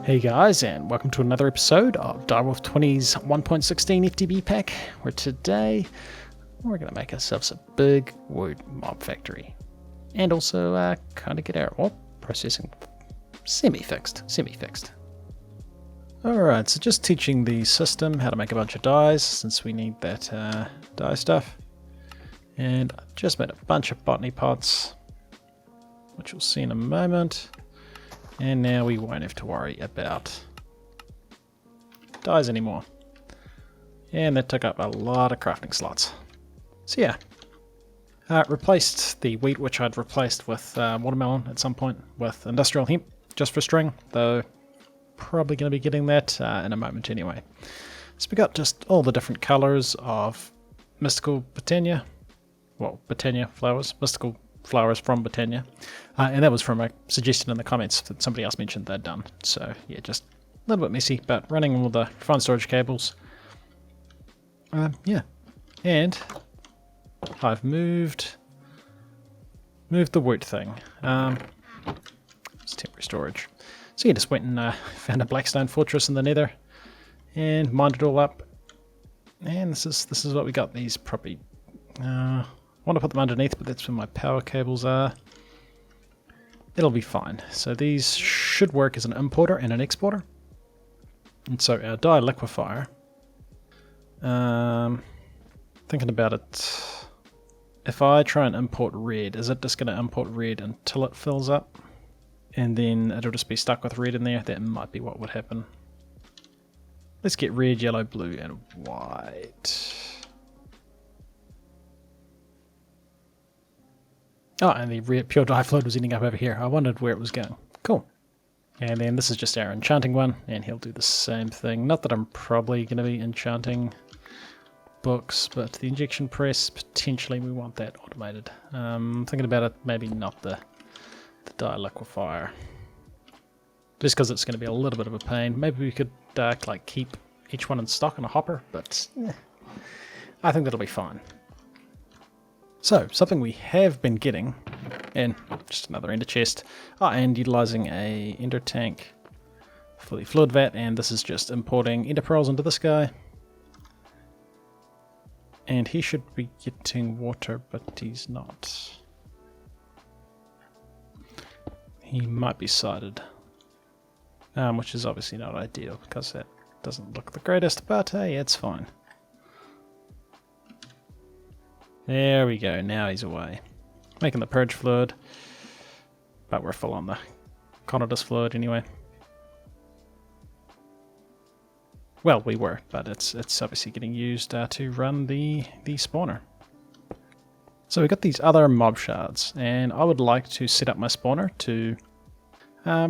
Hey guys, and welcome to another episode of Direwolf20's 1.16 FTB Pack, where today we're going to make ourselves a big Woot mob factory. And also kind of get our processing semi-fixed. Alright, so just teaching the system how to make a bunch of dyes, since we need that dye stuff. And I've just made a bunch of botany pots, which we'll see in a moment. And now we won't have to worry about dyes anymore. And that took up a lot of crafting slots. So yeah, replaced the wheat, which I'd replaced with watermelon at some point, with industrial hemp, just for string, though probably going to be getting that in a moment anyway. So we got just all the different colours of mystical botania, well, botania flowers, mystical flowers from botania, and that was from a suggestion in the comments that somebody else mentioned they'd done. So yeah, just a little bit messy, but running all the fine storage cables. Yeah, and I've moved the Woot thing. It's temporary storage. So yeah, just went and found a blackstone fortress in the nether and mined it all up. And this is what we got. These probably I want to put them underneath, but that's where my power cables are. It'll be fine. So these should work as an importer and an exporter. And so our dye liquefier, thinking about it, if I try and import red, is it just going to import red until it fills up? And then it'll just be stuck with red in there? That might be what would happen. Let's get red, yellow, blue, and white. Oh, and the pure dye fluid was ending up over here. I wondered where it was going. Cool. And then this is just our enchanting one, and he'll do the same thing. Not that I'm probably going to be enchanting books, but the injection press, potentially we want that automated. Thinking about it, maybe not the dye liquefier. Just because it's going to be a little bit of a pain. Maybe we could like keep each one in stock in a hopper, but I think that'll be fine. So, something we have been getting, and just another ender chest, and utilising a ender tank for the fluid vat, and this is just importing ender pearls into this guy. And he should be getting water, but he's not. He might be sided, which is obviously not ideal, because that doesn't look the greatest, but hey, it's fine. There we go, now he's away. Making the purge fluid, but we're full on the Conodus fluid anyway. Well, we were, but it's obviously getting used to run the spawner. So we've got these other mob shards, and I would like to set up my spawner to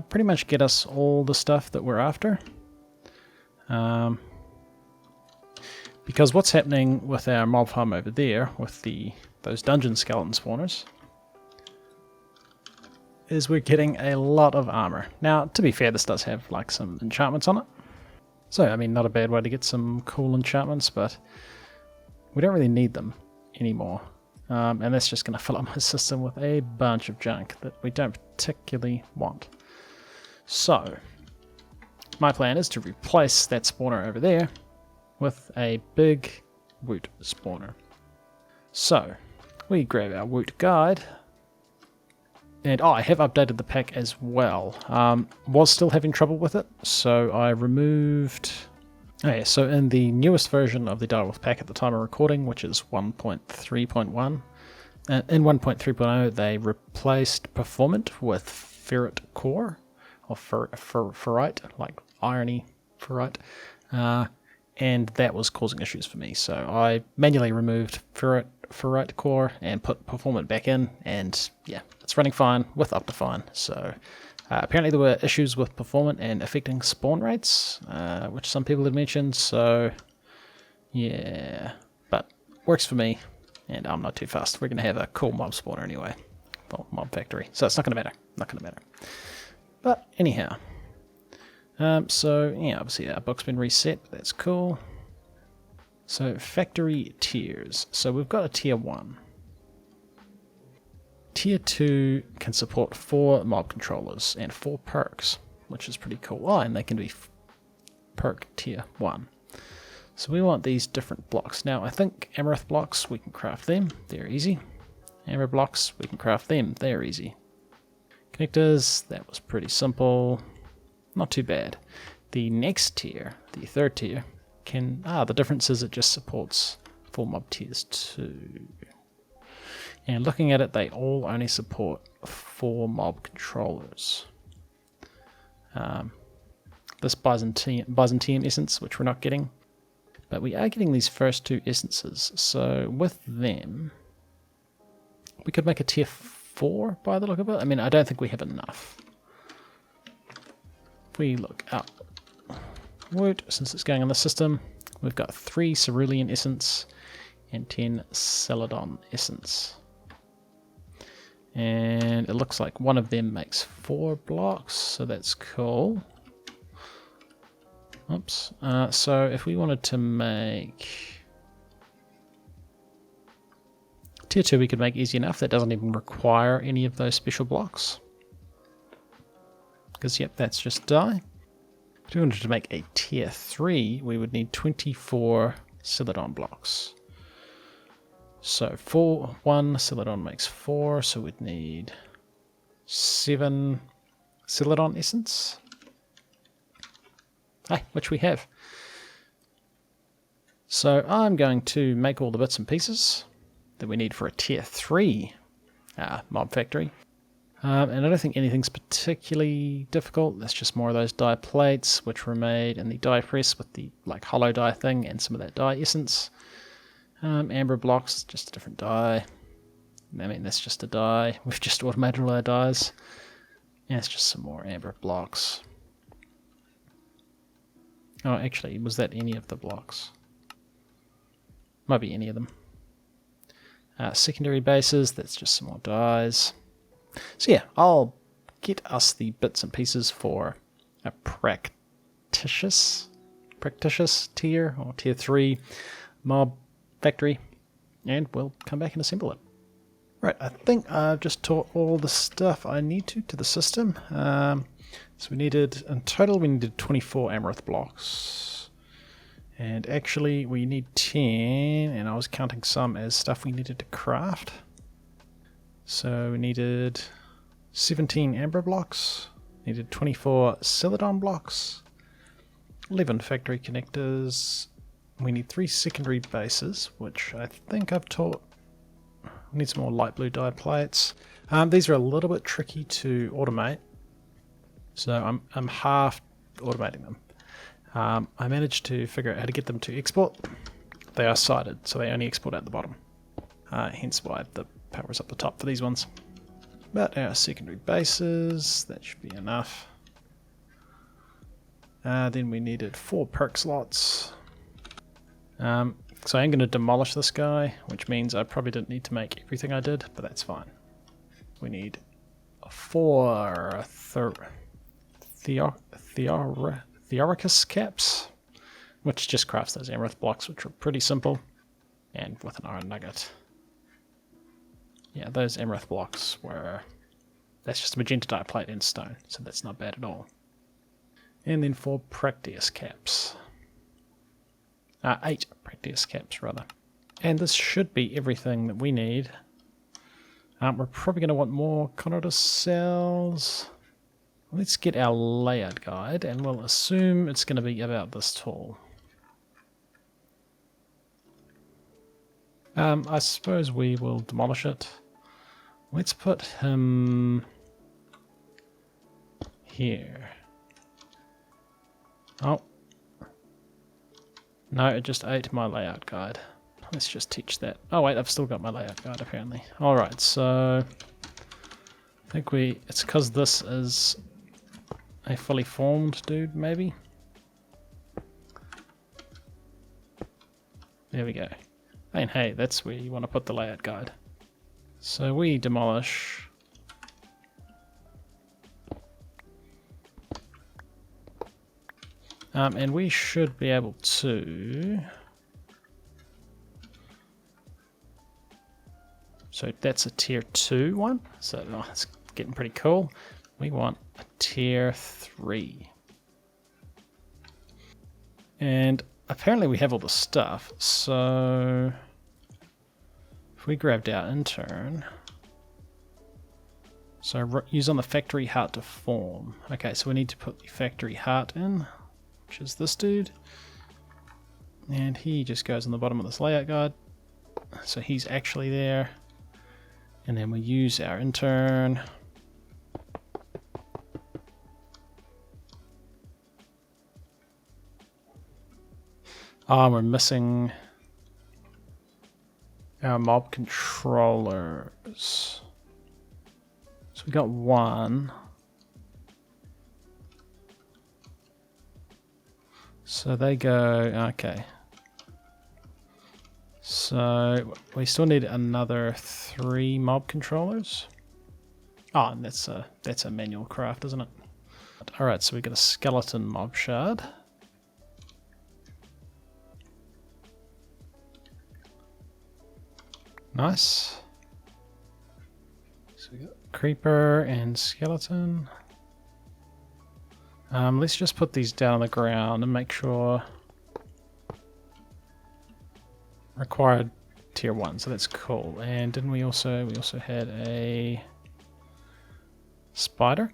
pretty much get us all the stuff that we're after. Because what's happening with our mob farm over there, with those dungeon skeleton spawners, is we're getting a lot of armor. Now, to be fair, this does have like some enchantments on it. So, I mean, not a bad way to get some cool enchantments, but we don't really need them anymore. And that's just going to fill up my system with a bunch of junk that we don't particularly want. So, my plan is to replace that spawner over there with a big Woot spawner. So, we grab our Woot guide, and I have updated the pack as well. Was still having trouble with it, so I removed... Oh yeah, so in the newest version of the Direwolf pack at the time of recording, which is 1.3.1, in 1.3.0 they replaced Performant with Ferret Core, or Ferrite, like irony Ferrite. And that was causing issues for me, so I manually removed Ferrite Core and put Performant back in, and yeah, it's running fine with Optifine. So apparently there were issues with Performant and affecting spawn rates, which some people had mentioned, so yeah, but works for me, and I'm not too fussed. We're going to have a cool mob spawner anyway, well, mob factory, so it's not going to matter, But anyhow. So, yeah, obviously our book's been reset, but that's cool. So, factory tiers. So, we've got a tier 1. Tier 2 can support 4 mob controllers and 4 perks. which is pretty cool. Oh, and they can be perk tier 1. So we want these different blocks. Now I think amaranth blocks, we can craft them, they're easy. Amber blocks, we can craft them, they're easy. Connectors, that was pretty simple, not too bad. The next tier, the third tier, the difference is it just supports full mob tiers 2. And looking at it, they all only support 4 mob controllers. This Byzantium essence, which we're not getting, but we are getting these first 2 essences, so with them we could make a tier 4 by the look of it. I mean, I don't think we have enough. If we look up Woot, since it's going on the system, we've got 3 cerulean essence and 10 celadon essence. And it looks like one of them makes 4 blocks, so that's cool. Oops. So if we wanted to make tier 2, we could make easy enough. That doesn't even require any of those special blocks. Because, yep, that's just dye. If we wanted to make a tier 3, we would need 24 celadon blocks. So 1 celadon makes 4, so we'd need 7 celadon essence. Which we have. So I'm going to make all the bits and pieces that we need for a tier 3 mob factory. And I don't think anything's particularly difficult. That's just more of those dye plates, which were made in the dye press with the hollow dye thing and some of that dye essence. Amber blocks, just a different dye. I mean, that's just a dye. We've just automated all our dyes. And it's just some more amber blocks. Oh, actually, was that any of the blocks? Might be any of them. Secondary bases, that's just some more dyes. So yeah, I'll get us the bits and pieces for a practitious tier, or tier 3 mob factory, and we'll come back and assemble it. Right, I think I've just taught all the stuff I need to the system. So in total we needed 24 amaranth blocks. And actually we need 10, and I was counting some as stuff we needed to craft. So we needed 17 amber blocks, needed 24 celadon blocks, 11 factory connectors. We need 3 secondary bases, which I think I've taught. We need some more light blue dye plates. These are a little bit tricky to automate. So I'm half automating them. I managed to figure out how to get them to export. They are sighted, so they only export at the bottom. Hence why the power is up the top for these ones. But our secondary bases, that should be enough. Then we needed 4 perk slots. So I'm going to demolish this guy, which means I probably didn't need to make everything I did, but that's fine. We need 4 Theoricus caps, which just crafts those amaranth blocks, which are pretty simple, and with an iron nugget. Yeah, those amaranth blocks that's just a magenta dye plate and stone, so that's not bad at all. And then 4 Practice caps. 8 Practice caps, rather. And this should be everything that we need. We're probably going to want more Conodus cells. Let's get our layout guide, and we'll assume it's going to be about this tall. I suppose we will demolish it. Let's put him here. Oh. No, it just ate my layout guide. Let's just teach that. Oh wait, I've still got my layout guide apparently. Alright, so I think it's because this is a fully formed dude, maybe? There we go. And hey, that's where you want to put the layout guide. So we demolish. And we should be able to... So that's a tier 2 one. So it's getting pretty cool. We want a tier 3. And apparently we have all the stuff, so if we grabbed our intern, so use on the factory heart to form. Okay, so we need to put the factory heart in, which is this dude. And he just goes on the bottom of this layout guide. So he's actually there. And then we use our intern. Oh, we're missing our mob controllers. So we got one. So they go, okay. So we still need another 3 mob controllers. Oh, and that's a manual craft, isn't it? Alright, so we got a skeleton mob shard. Nice. So we got creeper and skeleton. Let's just put these down on the ground and make sure. Required tier 1, so that's cool. And didn't we also had a spider?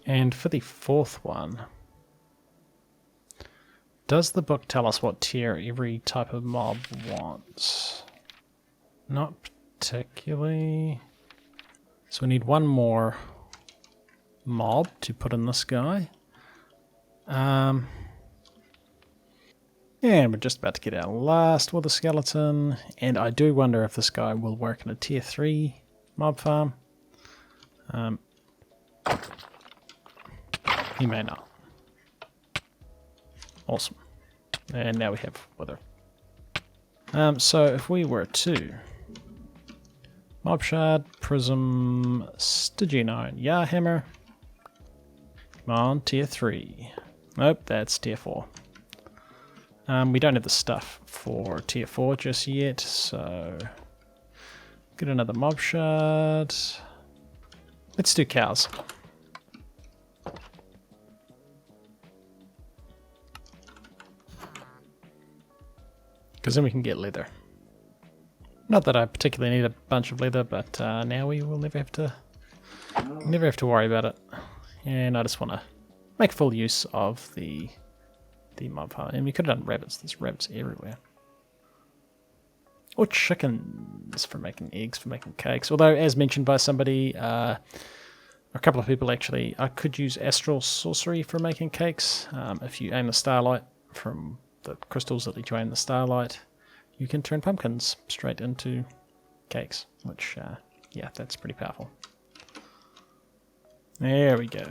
And for the 4th one, does the book tell us what tier every type of mob wants? Not particularly. So we need one more mob to put in this guy. And we're just about to get our last with a skeleton, and I do wonder if this guy will work in a tier 3 mob farm. He may not. Awesome. And now we have wither. So if we were to mob shard, prism, Stygian iron, hammer. Come on, tier 3. Nope, that's tier 4. We don't have the stuff for tier 4 just yet, so get another mob shard. Let's do cows. Because then we can get leather. Not that I particularly need a bunch of leather, but now we will never have to worry about it. And I just want to make full use of the mob farm. And we could have done rabbits. There's rabbits everywhere. Or chickens for making eggs, for making cakes. Although, as mentioned by somebody, a couple of people actually, I could use astral sorcery for making cakes. If you aim the starlight from the crystals that let you aim the starlight, you can turn pumpkins straight into cakes, which, yeah, that's pretty powerful. There we go.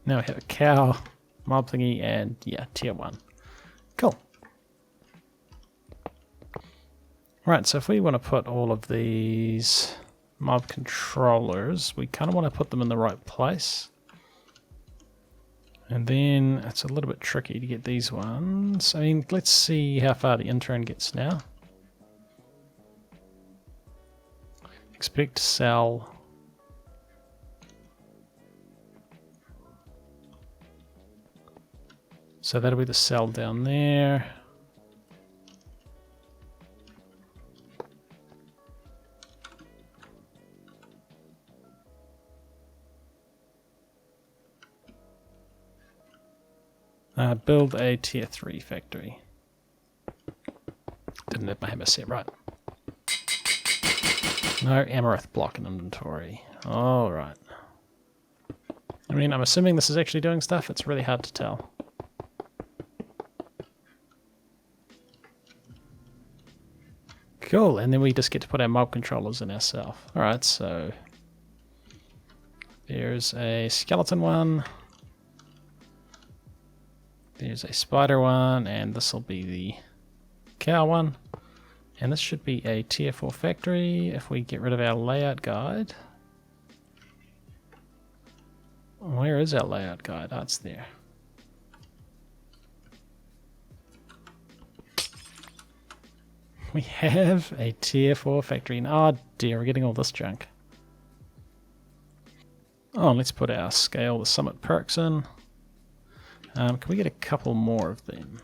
Now we have a cow, mob thingy, and yeah, tier 1. Cool. Right, so if we want to put all of these mob controllers, we kind of want to put them in the right place. And then it's a little bit tricky to get these ones. I mean, let's see how far the intern gets now. Expect to sell. So that'll be the cell down there. Build a tier 3 factory. Didn't have my hammer set right. No amaranth block in inventory. Alright. I mean, I'm assuming this is actually doing stuff. It's really hard to tell. Cool, and then we just get to put our mob controllers in ourselves. Alright, so there's a skeleton one. There's a spider one, and this will be the cow one. And this should be a tier 4 factory if we get rid of our layout guide. Where is our layout guide? Oh, it's there. We have a tier 4 factory. And oh dear, we're getting all this junk. Oh, let's put our scale the summit perks in. Can we get a couple more of them?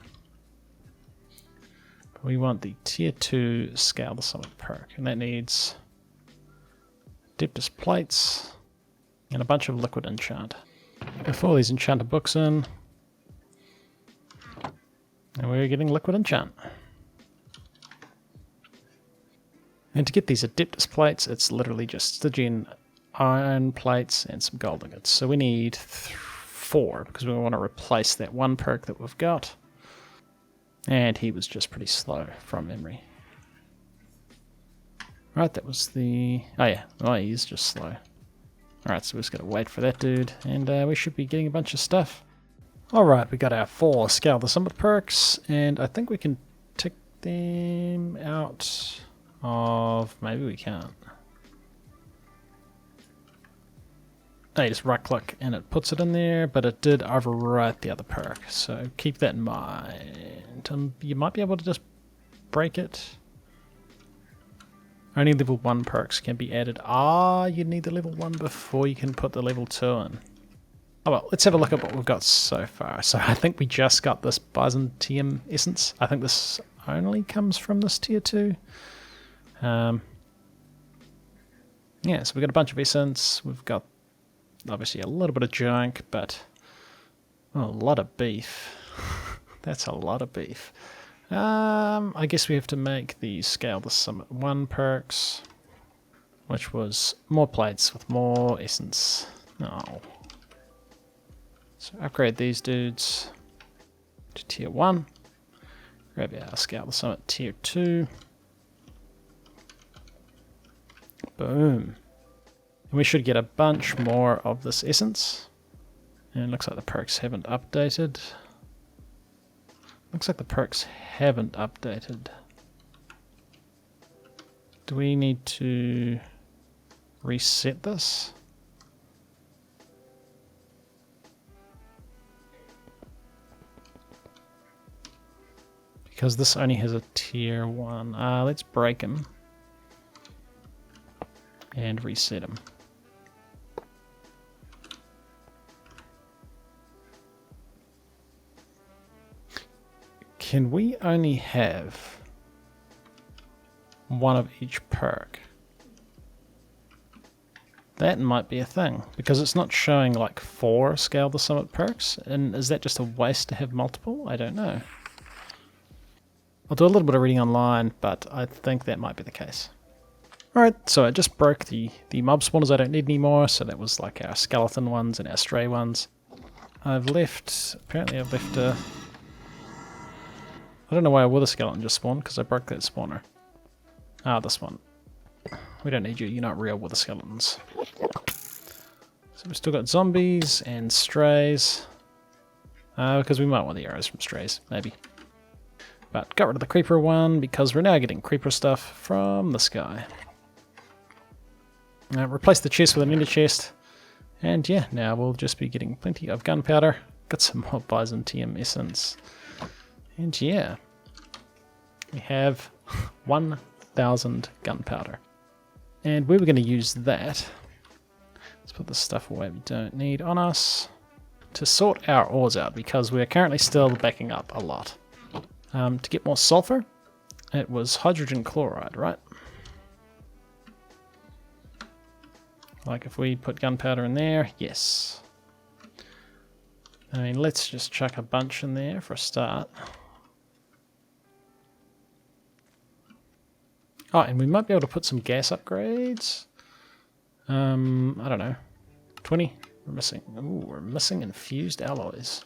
We want the tier 2 scale the summit perk, and that needs Adeptus plates and a bunch of liquid enchant. Put all these enchanted books in, and we're getting liquid enchant. And to get these Adeptus plates, it's literally just Stygian iron plates and some gold ingots. So we need 4 because we want to replace that one perk that we've got. And he was just pretty slow from memory. Right, that was the... Oh yeah, oh he's just slow. Alright, so we're just going to wait for that dude, and we should be getting a bunch of stuff. Alright, we got our 4 Scale the Summit perks, and I think we can tick them out of... Maybe we can't. Oh, you just right click and it puts it in there, but it did overwrite the other perk, so keep that in mind. You might be able to just break it. Only level 1 perks can be added. Ah, you need the level 1 before you can put the level 2 in. Oh well, let's have a look at what we've got so far. So I think we just got this Byzantium Essence. I think this only comes from this tier 2. Yeah, so we've got a bunch of Essence. We've got obviously a little bit of junk, but a lot of beef. That's a lot of beef. I guess we have to make the Scale the Summit 1 perks, which was more plates with more essence. Oh. So upgrade these dudes to tier 1. Grab our Scale the Summit tier 2. Boom. And we should get a bunch more of this essence. And it looks like the perks haven't updated. Looks like the perks haven't updated. Do we need to reset this? Because this only has a tier 1. Let's break him. And reset him. Can we only have one of each perk? That might be a thing, because it's not showing like 4 Scale the Summit perks, and is that just a waste to have multiple? I don't know. I'll do a little bit of reading online, but I think that might be the case. Alright, so I just broke the mob spawners I don't need anymore, so that was like our skeleton ones and our stray ones. Apparently I've left a... I don't know why a wither skeleton just spawned, because I broke that spawner. Ah, this one. We don't need you, you're not real wither skeletons. So we've still got zombies and strays. Because we might want the arrows from strays, maybe. But got rid of the creeper one, because we're now getting creeper stuff from the sky. Replace the chest with an ender chest. And yeah, now we'll just be getting plenty of gunpowder. Got some more Byzantium essence. And yeah, we have 1,000 gunpowder. And we were going to use that. Let's put the stuff away we don't need on us. To sort our ores out, because we're currently still backing up a lot. To get more sulfur, it was hydrogen chloride, right? Like if we put gunpowder in there, yes. I mean, let's just chuck a bunch in there for a start. Oh, and we might be able to put some gas upgrades. I don't know. 20? We're missing. Ooh, we're missing infused alloys.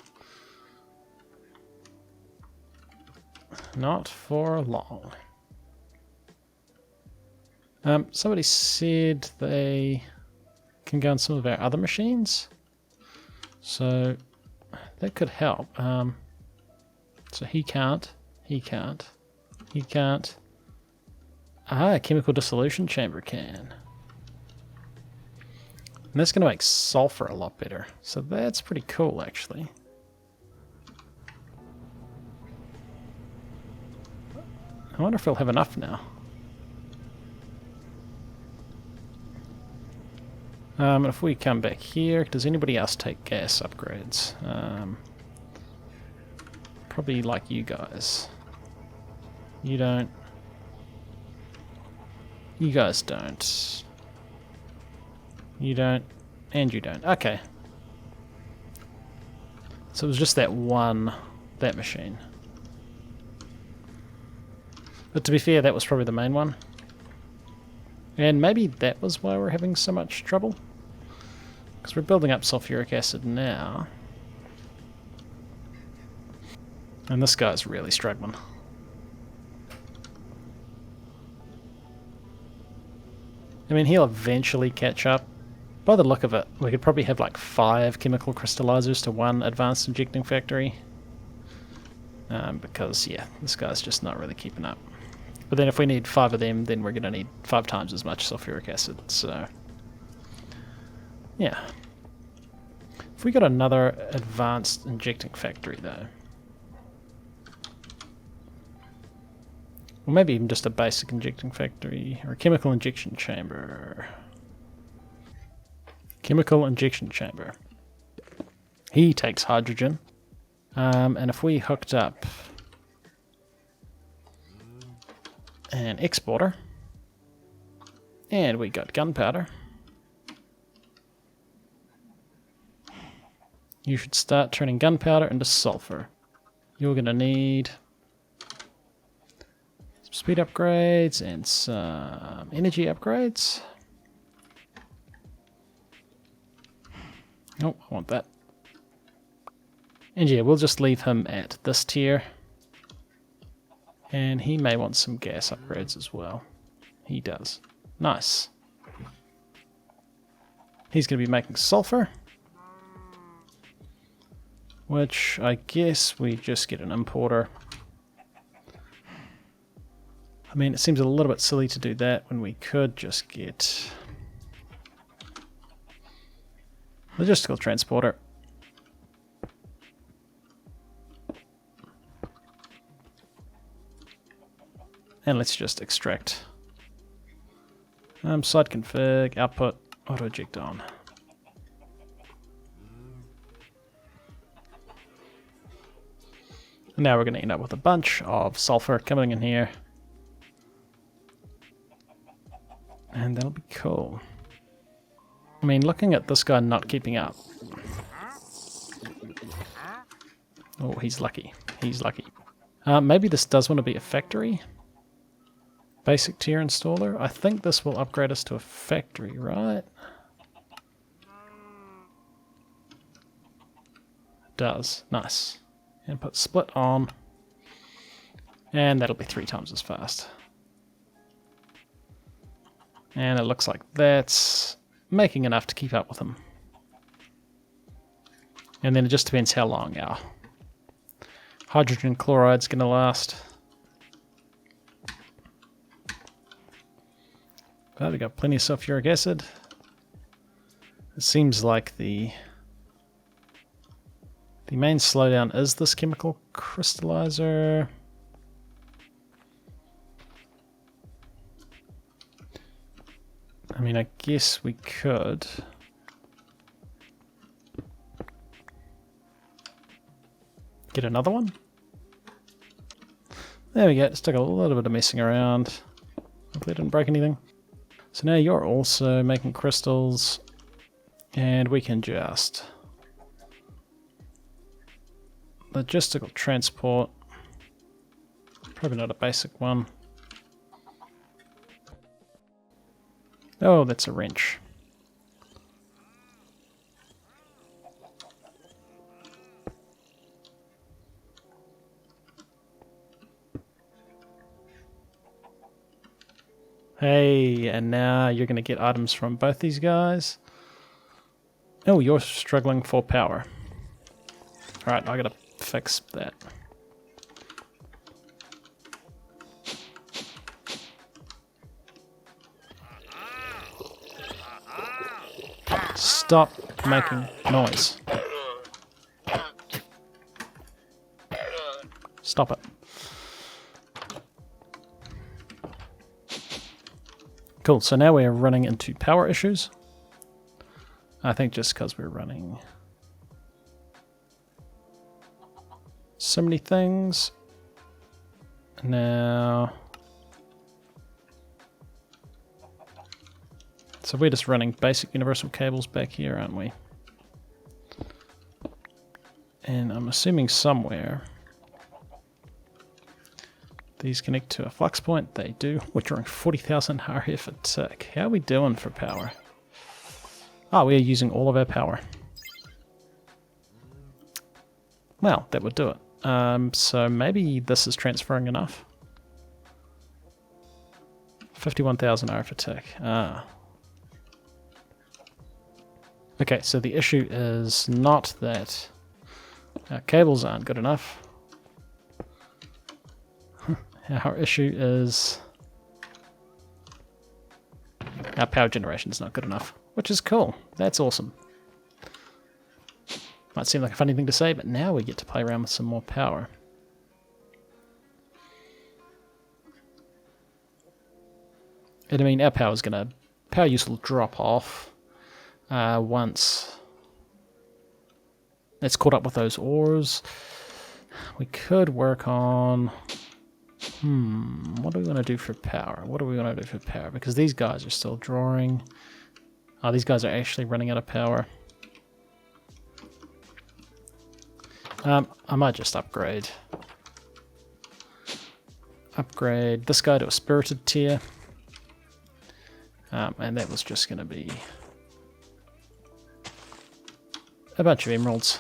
Not for long. Somebody said they can go on some of our other machines. So that could help. So he can't. He can't. He can't. Ah, chemical dissolution chamber can. And that's going to make sulfur a lot better. So that's pretty cool, actually. I wonder if we'll have enough now. If we come back here, does anybody else take gas upgrades? Probably like you guys. You don't. You guys don't. You don't. And you don't. Okay. So it was just that machine. But to be fair, that was probably the main one. And maybe that was why we're having so much trouble. Because we're building up sulfuric acid now. And this guy's really struggling. I mean, he'll eventually catch up. By the look of it, we could probably have like 5 chemical crystallizers to 1 advanced injecting factory. Because, yeah, this guy's just not really keeping up. But then if we need 5 of them, then we're going to need 5 times as much sulfuric acid, so... yeah. If we got another advanced injecting factory, though... or maybe even just a basic injecting factory, or a chemical injection chamber... Chemical injection chamber. He takes hydrogen. And if we hooked up an exporter, and we got gunpowder, you should start turning gunpowder into sulfur. You're going to need some speed upgrades and some energy upgrades. Oh, I want that. And yeah, we'll just leave him at this tier. And he may want some gas upgrades as well. He does. Nice. He's going to be making sulfur. Which I guess we just get an importer. I mean, it seems a little bit silly to do that when we could just get... logistical transporter. And let's just extract. Side config, output, auto eject on. And now we're going to end up with a bunch of sulfur coming in here. And that'll be cool. I mean, looking at this guy not keeping up. Oh, he's lucky. He's lucky. Maybe this does want to be a factory. Basic tier installer. I think this will upgrade us to a factory, right? It does. Nice. And put split on. And that'll be 3 times as fast. And it looks like that's making enough to keep up with him. And then it just depends how long our hydrogen chloride's going to last. But we got plenty of sulfuric acid. It seems like the main slowdown is this chemical crystallizer. I mean, I guess we could get another one. There we go. Just took a little bit of messing around. Hopefully it didn't break anything. So now you're also making crystals, and we can just logistical transport. Probably not a basic one. Oh, that's a wrench. Hey, and now you're going to get items from both these guys. Oh, you're struggling for power. Alright, I gotta fix that. Stop making noise. Stop it. Cool, so now we're running into power issues. I think just because we're running so many things. Now, so we're just running basic universal cables back here, aren't we? And I'm assuming somewhere these connect to a flux point. They do. We're drawing 40,000 RF a tick. How are we doing for power? Oh, we're using all of our power. Well, that would do it. So maybe this is transferring enough. 51,000 RF a tick. Ah. Okay, so the issue is not that our cables aren't good enough. Our issue is our power generation is not good enough, which is cool. That's awesome. Might seem like a funny thing to say, but now we get to play around with some more power. And I mean, our power use will drop off once it's caught up with those ores. We could work on... what do we want to do for power? What do we want to do for power? Because these guys are still drawing. Oh, these guys are actually running out of power. I might just upgrade this guy to a spirited tier. And that was just going to be a bunch of emeralds.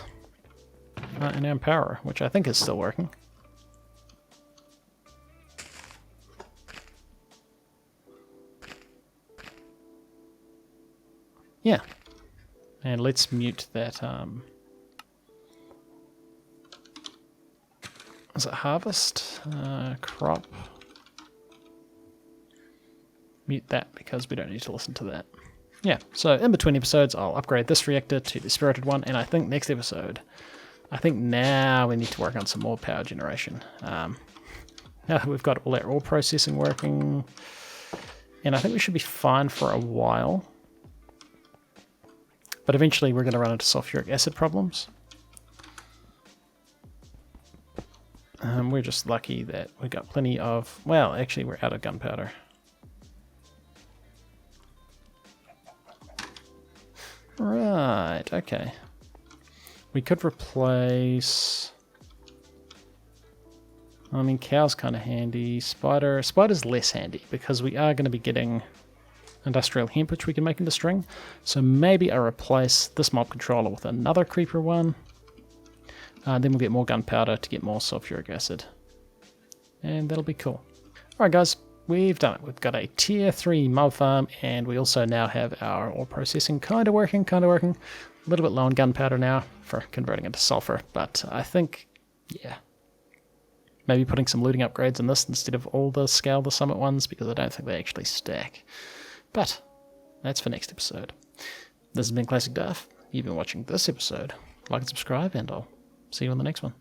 And our power, which I think is still working. Yeah. And let's mute that, is it harvest? Crop. Mute that because we don't need to listen to that. Yeah, so in between episodes I'll upgrade this reactor to the spirited one, and I think next episode, I think now we need to work on some more power generation. Now that we've got all our ore processing working, and I think we should be fine for a while. But eventually we're going to run into sulfuric acid problems. We're just lucky that we got plenty of... Well, actually we're out of gunpowder. Right, okay. We could replace... I mean, cow's kind of handy. Spider's less handy because we are going to be getting industrial hemp, which we can make into string. So maybe I'll replace this mob controller with another creeper one. Then we'll get more gunpowder to get more sulfuric acid. And that'll be cool. Alright guys, we've done it. We've got a tier 3 mob farm, and we also now have our ore processing kind of working. A little bit low on gunpowder now for converting into sulfur, but I think, yeah, maybe putting some looting upgrades in this instead of all the Scale the Summit ones, because I don't think they actually stack. But that's for next episode. This has been ClassicDuff. You've been watching this episode. Like and subscribe, and I'll see you on the next one.